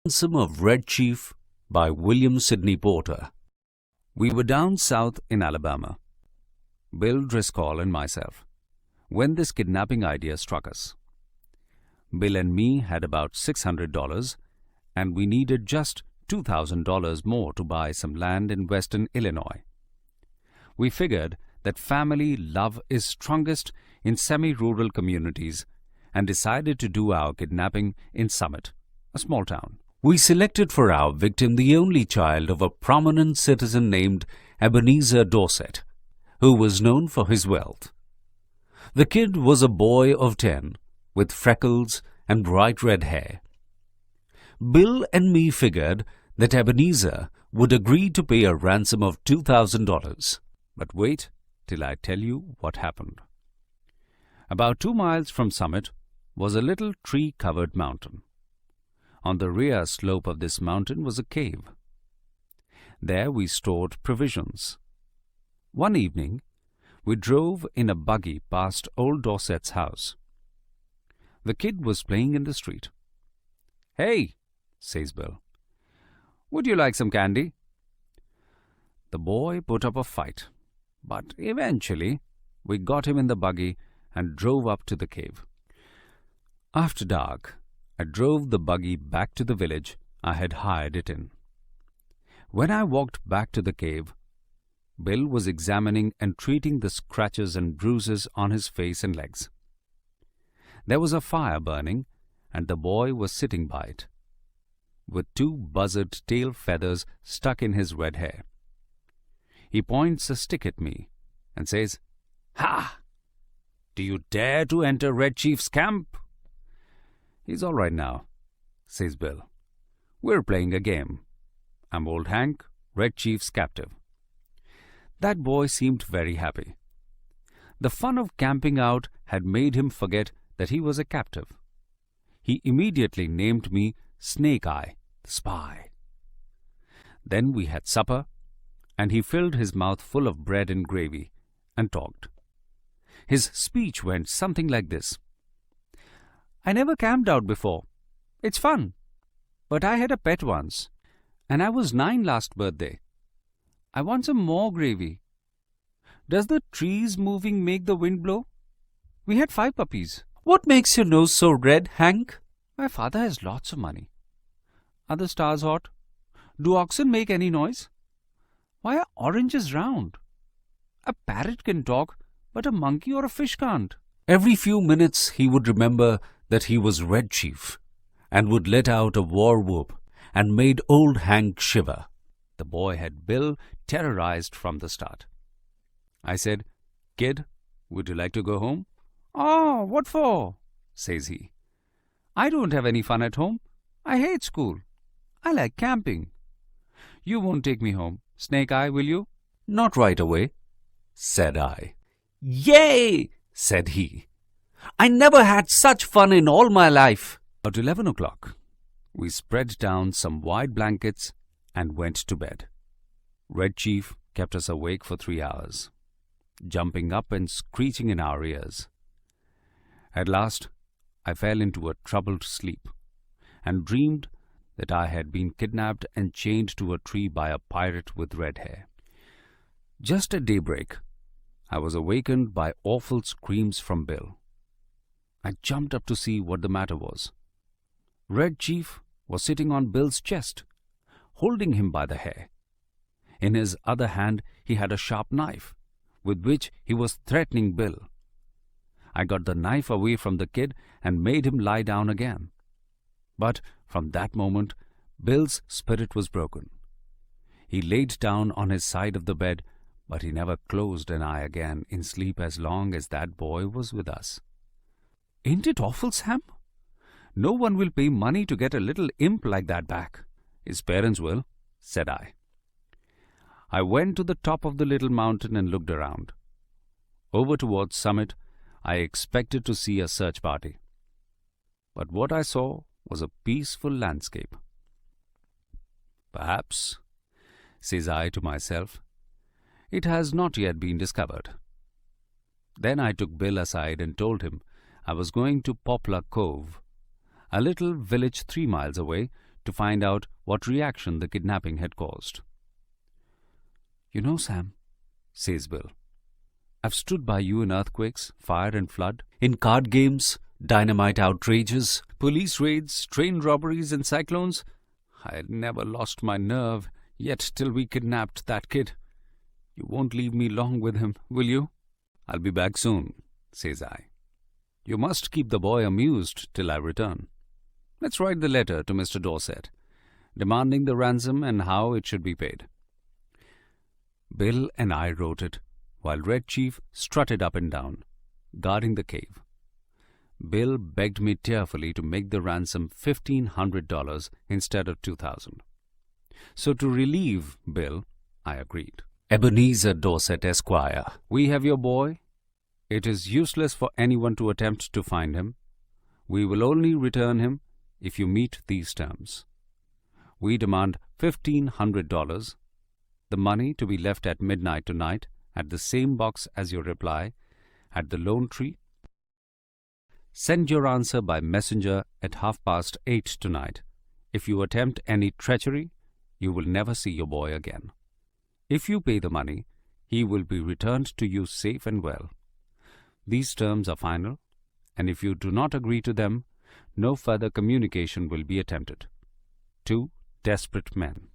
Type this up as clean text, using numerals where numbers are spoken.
Ransom of Red Cheif by William Sidney Porter. We were down south in Alabama, Bill Driscoll and myself, when this kidnapping idea struck us. Bill and me had about $600, and we needed just $2,000 more to buy some land in western Illinois. We figured that family love is strongest in semi-rural communities and decided to do our kidnapping in Summit, a small town. We selected for our victim the only child of a prominent citizen named Ebenezer Dorset, who was known for his wealth. The kid was a boy of 10, with freckles and bright red hair. Bill and me figured that Ebenezer would agree to pay a ransom of $2,000. But wait till I tell you what happened. About 2 miles from Summit was a little tree-covered mountain. On the rear slope of this mountain was a cave. There we stored provisions. One evening, we drove in a buggy past old Dorset's house. The kid was playing in the street. "Hey," says Bill, "would you like some candy?" The boy put up a fight, but eventually we got him in the buggy and drove up to the cave. After dark, I drove the buggy back to the village I had hired it in. When I walked back to the cave, Bill was examining and treating the scratches and bruises on his face and legs. There was a fire burning, and the boy was sitting by it, with 2 buzzard tail feathers stuck in his red hair. He points a stick at me and says, "Ha! Do you dare to enter Red Cheif's camp?" "He's all right now," says Bill. "We're playing a game. I'm Old Hank, Red Cheif's captive." That boy seemed very happy. The fun of camping out had made him forget that he was a captive. He immediately named me Snake Eye, the spy. Then we had supper, and he filled his mouth full of bread and gravy and talked. His speech went something like this. "I never camped out before. It's fun. But I had a pet once, and I was 9 last birthday. I want some more gravy. Does the trees moving make the wind blow? We had 5 puppies. What makes your nose so red, Hank? My father has lots of money. Are the stars hot? Do oxen make any noise? Why are oranges round? A parrot can talk, but a monkey or a fish can't." Every few minutes he would remember that he was Red Cheif and would let out a war whoop and made Old Hank shiver. The boy had Bill terrorized from the start. I said, "Kid, would you like to go home?" "Oh, what for?" says he. "I don't have any fun at home. I hate school. I like camping. You won't take me home, Snake Eye, will you?" "Not right away," said I. "Yay!" said he. "I never had such fun in all my life." At 11 o'clock, we spread down some wide blankets and went to bed. Red Cheif kept us awake for 3 hours, jumping up and screeching in our ears. At last, I fell into a troubled sleep and dreamed that I had been kidnapped and chained to a tree by a pirate with red hair. Just at daybreak, I was awakened by awful screams from Bill. I jumped up to see what the matter was. Red Cheif was sitting on Bill's chest, holding him by the hair. In his other hand he had a sharp knife, with which he was threatening Bill. I got the knife away from the kid and made him lie down again. But from that moment, Bill's spirit was broken. He laid down on his side of the bed, but he never closed an eye again in sleep as long as that boy was with us. "Ain't it awful, Sam? No one will pay money to get a little imp like that back." "His parents will," said I. I went to the top of the little mountain and looked around. Over towards Summit, I expected to see a search party. But what I saw was a peaceful landscape. "Perhaps," says I to myself, "it has not yet been discovered." Then I took Bill aside and told him I was going to Poplar Cove, a little village 3 miles away, to find out what reaction the kidnapping had caused. "You know, Sam," says Bill, "I've stood by you in earthquakes, fire and flood, in card games, dynamite outrages, police raids, train robberies and cyclones. I had never lost my nerve, yet till we kidnapped that kid. You won't leave me long with him, will you?" "I'll be back soon," says I. "You must keep the boy amused till I return. Let's write the letter to Mr. Dorset, demanding the ransom and how it should be paid." Bill and I wrote it, while Red Cheif strutted up and down, guarding the cave. Bill begged me tearfully to make the ransom $1,500 instead of $2,000. So to relieve Bill, I agreed. "Ebenezer Dorset, Esquire, we have your boy. It is useless for anyone to attempt to find him. We will only return him if you meet these terms. We demand $1,500, the money to be left at midnight tonight at the same box as your reply at the Lone Tree. Send your answer by messenger at 8:30 tonight. If you attempt any treachery, you will never see your boy again. If you pay the money, he will be returned to you safe and well. These terms are final, and if you do not agree to them, no further communication will be attempted. 2 desperate men."